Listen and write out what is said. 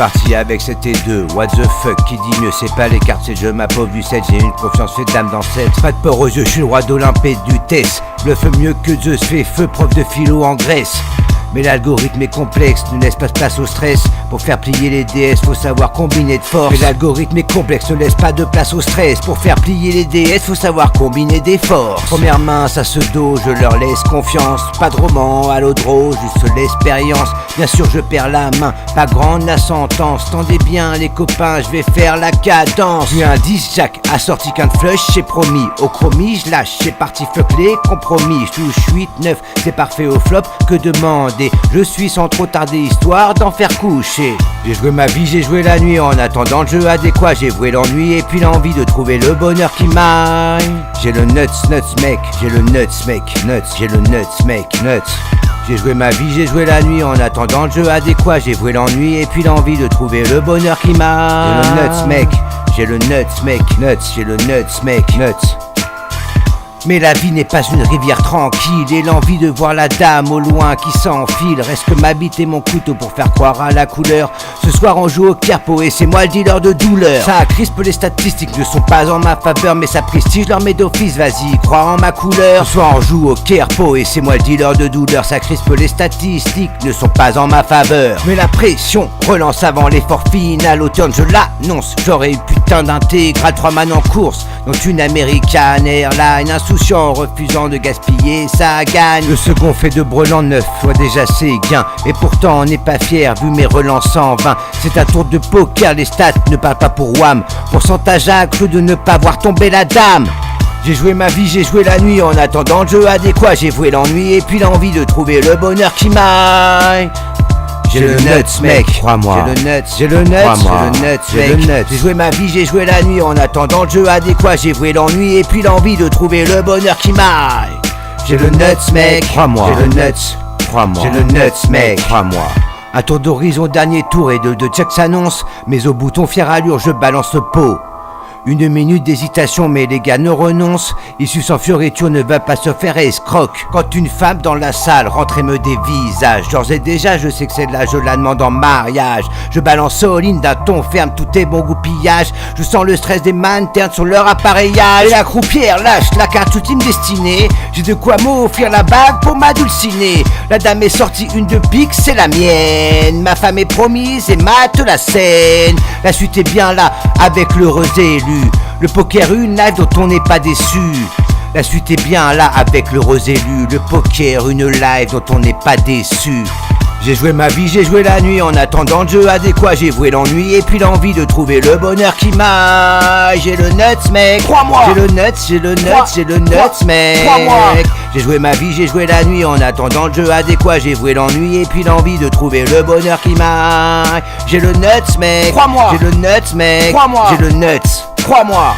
parti avec 7 et 2, what the fuck, qui dit mieux, c'est pas les cartes, c'est le jeu, ma pauvre du 7, j'ai une confiance fait d'âme dans 7. Pas de peur aux yeux, je suis le roi d'Olympe et du Tess. Bluff mieux que Zeus, fait feu, prof de philo en Grèce. Mais l'algorithme est complexe, ne laisse pas de place au stress. Pour faire plier les déesses, faut savoir combiner de force. Mais l'algorithme est complexe, ne laisse pas de place au stress. Pour faire plier les déesses, faut savoir combiner des forces. Première main, ça se dos, je leur laisse confiance. Pas de roman, à l'eau de rose, juste l'expérience. Bien sûr, je perds la main, pas grande la sentence. Tendez bien les copains, je vais faire la cadence. Puis un 10 Jack, assorti qu'un flush, j'ai promis. Au chromie, je lâche, c'est parti, fuck les compromis. Je touche 8-9, c'est parfait au flop, que demander. Je suis sans trop tarder, histoire d'en faire coucher. J'ai joué ma vie, j'ai joué la nuit, en attendant le jeu adéquat. J'ai voué l'ennui et puis l'envie de trouver le bonheur qui m'aille. J'ai le nuts mec, j'ai le nuts mec, nuts, j'ai le nuts mec, nuts. J'ai joué ma vie, j'ai joué la nuit, en attendant le jeu adéquat. J'ai voué l'ennui et puis l'envie de trouver le bonheur qui m'aille. J'ai le nuts mec, j'ai le nuts mec, nuts, j'ai le nuts mec, nuts. Mais la vie n'est pas une rivière tranquille, et l'envie de voir la dame au loin qui s'enfile reste que ma bite et mon couteau pour faire croire à la couleur. Ce soir on joue au Kerpo et c'est moi le dealer de douleur. Ça crispe, les statistiques ne sont pas en ma faveur, mais ça prestige leur met d'office, vas-y, crois en ma couleur. Ce soir on joue au Kerpo et c'est moi le dealer de douleur. Ça crispe, les statistiques ne sont pas en ma faveur, mais la pression relance avant l'effort final. Automne je l'annonce, j'aurai eu putain d'intégral 3 man en course, dont une American Airlines. Insouciant, refusant de gaspiller, ça gagne. Le second fait de brelan neuf, soit déjà ses gains. Et pourtant on n'est pas fier, vu mes relances en vain. C'est un tour de poker, les stats ne parlent pas pour Wham. Pourcentage accru de ne pas voir tomber la dame. J'ai joué ma vie, j'ai joué la nuit, en attendant le jeu adéquat. J'ai voué l'ennui et puis l'envie de trouver le bonheur qui m'aille. J'ai le nuts mec, crois-moi. J'ai le nuts, j'ai le nuts, j'ai le nuts, j'ai le nuts. J'ai joué ma vie, j'ai joué la nuit, en attendant le jeu adéquat. J'ai voué l'ennui et puis l'envie de trouver le bonheur qui m'aille. J'ai le nuts mec, crois-moi. J'ai le nuts, crois-moi. J'ai le nuts mec, crois-moi. Un tour d'horizon, dernier tour et de check s'annonce. Mais au bouton fière allure, je balance le pot. 1 minute d'hésitation, mais les gars ne renoncent. Issu sans fioriture ne va pas se faire escroque. Quand une femme dans la salle rentre et me dévisage, d'ores et déjà je sais que c'est là, je la demande en mariage. Je balance Soline d'un ton ferme, tout est bon goupillage. Je sens le stress des mannequins sur leur appareillage. Et la croupière lâche la carte ultime destinée. J'ai de quoi m'offrir la bague pour m'adulciner. La dame est sortie, une de pique, c'est la mienne. Ma femme est promise et mate la scène. La suite est bien là, avec l'heureux élu. Le poker, une live dont on n'est pas déçu. La suite est bien là avec l'heureux élu. Le poker, une live dont on n'est pas déçu. J'ai joué ma vie, j'ai joué la nuit, en attendant le jeu adéquat. J'ai voué l'ennui et puis l'envie de trouver le bonheur qui m'aille. J'ai le nuts mec, crois-moi. J'ai le nuts, j'ai le nuts, j'ai le nuts mec, crois-moi. J'ai joué ma vie, j'ai joué la nuit, en attendant le jeu adéquat. J'ai voué l'ennui et puis l'envie de trouver le bonheur qui m'aille. J'ai le nuts mec, crois-moi. J'ai le nuts mec, crois-moi. J'ai le nuts, crois-moi.